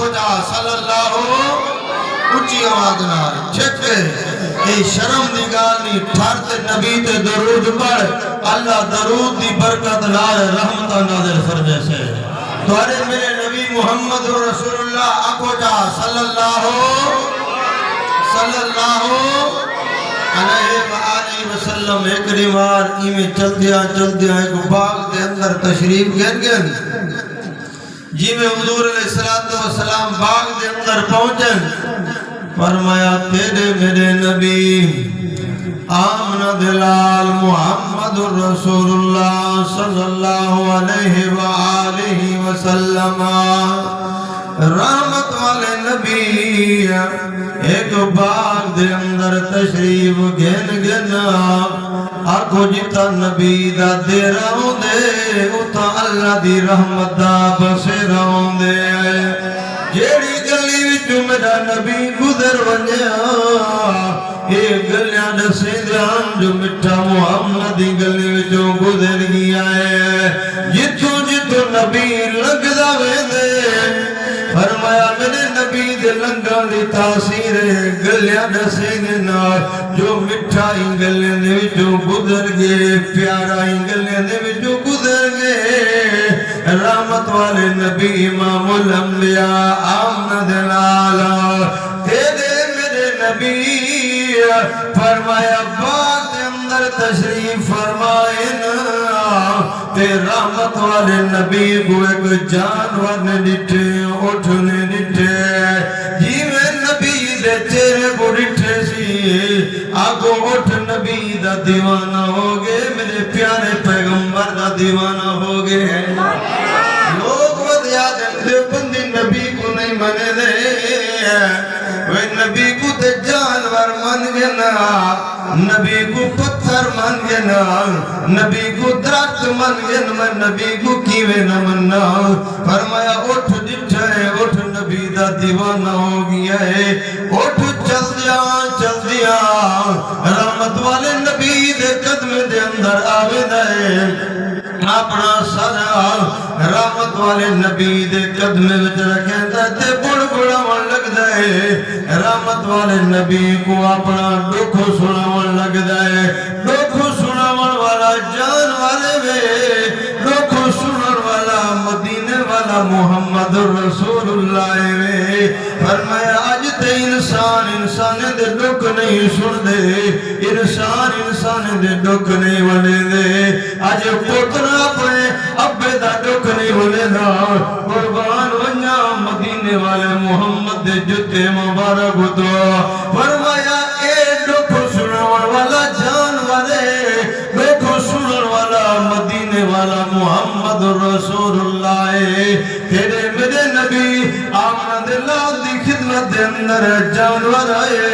آکھو جا صلی اللہ اچھی آواز نال چھکے اے شرم دی گالی ٹھارت نبی تے درود پڑھ اللہ درود دی برکت نال رحمت نازل فرمے سے توارے میرے نبی محمد رسول اللہ آکھو جا صلی اللہ علیہ وآلہ وسلم ایک ریوار ایمیں چل دیا ایک باغ دے اندر تشریف گن جی میں حضور علیہ السلام باغ دے اندر پہنچن فرمایا تیرے میرے نبی آمنہ دلال محمد رسول اللہ صلی اللہ علیہ وآلہ وسلم رحمت والے نبی ایک باغ دے اندر تشریف گن آکھو جتا نبی دا دے رہوں دے اتا اللہ دی رحمت دا بسے رہوں دے جیڑی گلی وچوں میرا نبی گزر ونجیا اے گلیاں دسے دیان جو مٹھا محمد دی گلی وچوں گزر گیا ہے جتوں نبی لگ دا ویندے فرمایا میرے نبی دے لنگاں دی تاثیر گلیاں دسے دینا جو مٹھا ہی گلیاں دے وچوں گزر گئے پیارا ہی گلیاں دے وچوں گزر گئے رحمت والے نبی امام الانبیاء آمنہ دلالا تیرے میرے نبی فرمایا باغ دے اندر تشریف فرمائنا تے رحمت والے نبی کو ایک جانور نے ڈٹھے اٹھنے ڈٹھے جی میں نبی دے چہرے کو ڈٹھے سی آگو اٹھ نبی دا دیوانہ ہو گئے میرے پیارے پیغمبر دا دیوانہ ہو گئے لوگ ودیا دے بندی نبی کو نہیں منے دے وہ نبی کو تے جانور من گنا نبی کو پتھر من گنا نبی کو درخت من گنا میں نبی کو کیوے نہ مننا فرمایا اٹھ ڈٹھے اٹھ نبی دا دیوانہ ہو گیا ہے اٹھ چل دیا رحمت والے نبی دے قدم دے اندر آوے دے اپنا سر رحمت والے نبی دے قدم وچ رکھیں تے بڑبڑاون لگ دے رحمت والے نبی کو اپنا دکھ سناون لگ دے دکھ سناون والا جان والے وے دکھ سنن والا مدینے والا محمد رسول اللہ وے فرمایا اج تے انسان دے دکھ نہیں سن دے انسان دے دکھ نہیں ونے دے اج پتر اپنے ابے دا دکھ نہیں ونے دا قربان ونجا مدینے والے محمد دے جتے مبارک تو فرمایا اے دکھ سنن والا جان والے دکھ سنن والا مدینے والا محمد رسول اللہ تیرے میرے نبی آمد اللہ دی خدمت دے اندر جانور آئے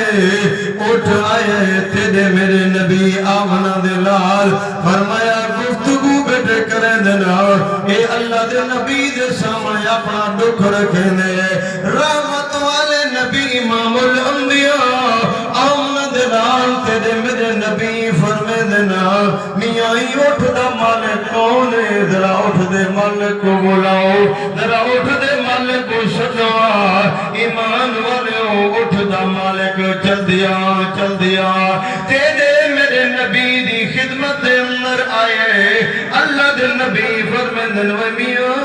اٹھ آئے تیرے میرے نبی آمد اللہ فرمایا گفتگو بیٹھے کریں دینا اے اللہ دے نبی دے سامنے اپنا دکھ رکھیں دے رحمت والے نبی امام الانبیاء آمد اللہ تیرے میرے نبی فرمے دینا میاں ہی اٹھ دا مالک کون ہے ذرا اٹھ دے مالک کو بلاؤ ذرا اٹھ دے مالک کو سجوا ایمان والے اٹھ دا مالک چل دیا تیرے میرے نبی دی خدمت دے اندر آئے اللہ دے نبی فرمندن و میاں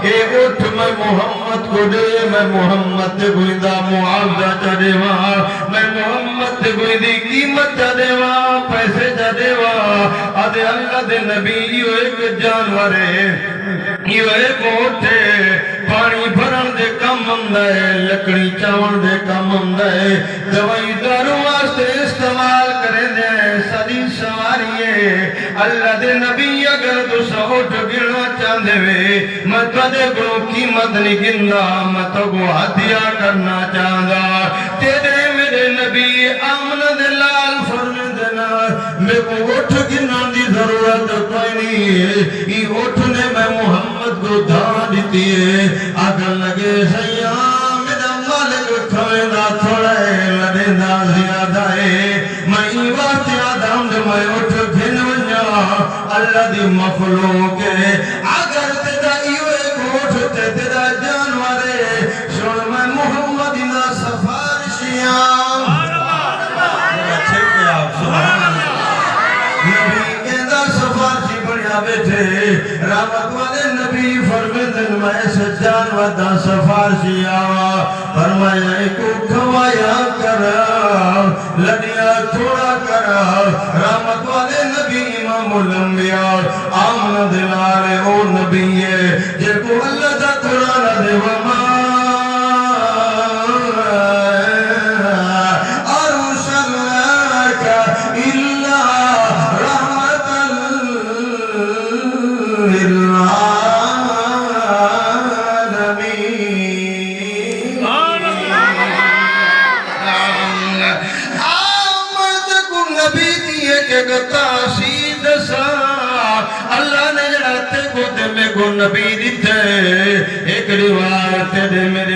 اے اٹھ میں محمد کو دے میں محمد تے کوئی دا معاوضہ چا دے میں محمد تے کوئی دی قیمت چا دے پیسے چا دے آدھے اللہ دے نبی یہ ایک جانور ہے یہ ایک اٹھے پانی بھرن دے کم ہمدے لکڑی چاون دے کم ہمدے دوائی دارو واسطے استعمال کریں دے ساری سواریے اللہ دے نبی اگر تو سہوٹ گرنا چاندے وے میں تدے کو قیمت نہیں گندہ میں تو کو ہدیہ کرنا چاندہ تیرے میرے نبی آمن دلال فرمین دینا میں کو اٹھ گرنا دی ضرورت کوئی نہیں ہے یہ اٹھنے میں محمد کو دھان دیتی ہے آگر لگے سیاں میرا مالک کھوینا تھوڑے لڑے دا زیادہ ہے میں واسطے آدم دے میں اٹھ گھن ونجا اللہ دی مخلوق ہے اگر تیرا ایوے اٹھ تیرا جانورے رحمت والے نبی فرمیدن میں سجان ودا سفارشی آوا فرمایا ایکو کھوایا کرا لڑیا تھوڑا کرا رحمت والے نبی امام الانبیاء آمن دلالے او نبی ہے جے کو اللہ دا قرآن دے وما اللہ نے جڑا تے کو تے میں کو نبی دیتے ایک روایت دے میرے